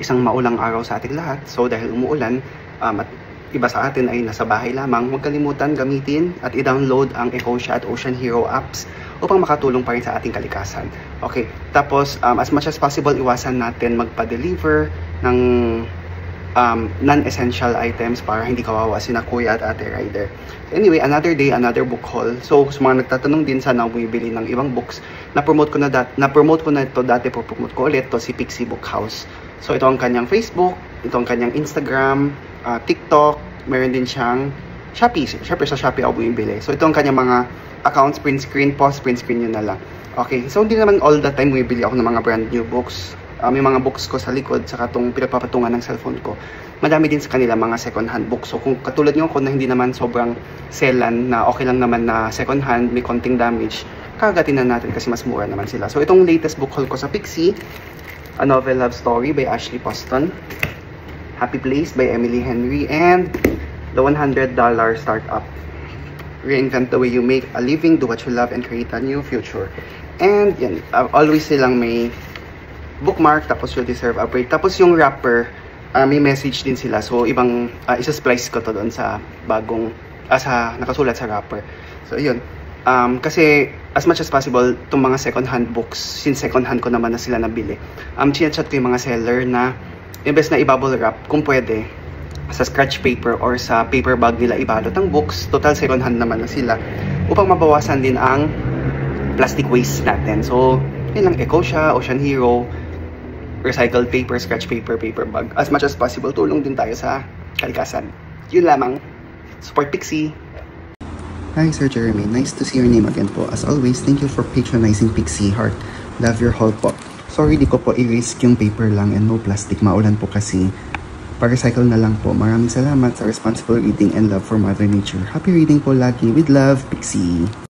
isang maulang araw sa ating lahat. So dahil umuulan at iba sa atin ay nasa bahay lamang, huwag kalimutan gamitin at i-download ang Ecosia at Ocean Hero apps upang makatulong pa rin sa ating kalikasan. Okay, tapos as much as possible, iwasan natin magpa-deliver ng non-essential items para hindi kawawa sina Kuya at Ate Rider. Anyway, another day, another book haul. So, sa mga nagtatanong din sana bumibili ng ibang books, na-promote ko na ito dati, promote ko ulit to si Pixie Book House. So, ito ang kanyang Facebook, ito ang kanyang Instagram, TikTok, meron din siyang Shopee. Siyempre sa Shopee ako bumibili. So, ito ang kanyang mga accounts, print screen, pause, print screen yun na lang. Okay, so hindi naman all the time bumibili ako ng mga brand new books. May mga books ko sa likod, saka itong pinagpapatungan ng cellphone ko. Madami din sa kanila mga second hand books. So kung katulad nyo ko na hindi naman sobrang selan, na okay lang naman na second hand, may konting damage, kagatin na natin kasi mas mura naman sila. So itong latest book haul ko sa Pixie, A Novel Love Story by Ashley Poston, Happy Place by Emily Henry, and The $100 Startup. Reinvent the way you make a living, do what you love, and create a new future. And yan, always silang may bookmark, tapos you deserve a break. Tapos yung wrapper, may message din sila. So ibang, isa-splice ko to doon sa bagong, sa nakasulat sa wrapper. So yun. Kasi as much as possible, itong mga second hand books, since second hand ko naman na sila nabili, chinachat ko yung mga seller na imbes na i-bubble wrap, kung pwede, sa scratch paper or sa paper bag nila ibalot ang books, total second hand naman na sila, upang mabawasan din ang plastic waste natin. So yun lang, Ecosia, Ocean Hero, recycled paper, scratch paper, paper bag. As much as possible, tulong din tayo sa kalikasan. Yun lamang. Support Pixie! Hi Sir Jeremy, nice to see your name again po. As always, thank you for patronizing Pixie Heart. Love your haul po. Sorry, di ko po i-risk yung paper lang and no plastic. Maulan po kasi. Pa-recycle na lang po. Maraming salamat sa responsible reading and love for Mother Nature. Happy reading po lagi. With love, Pixie!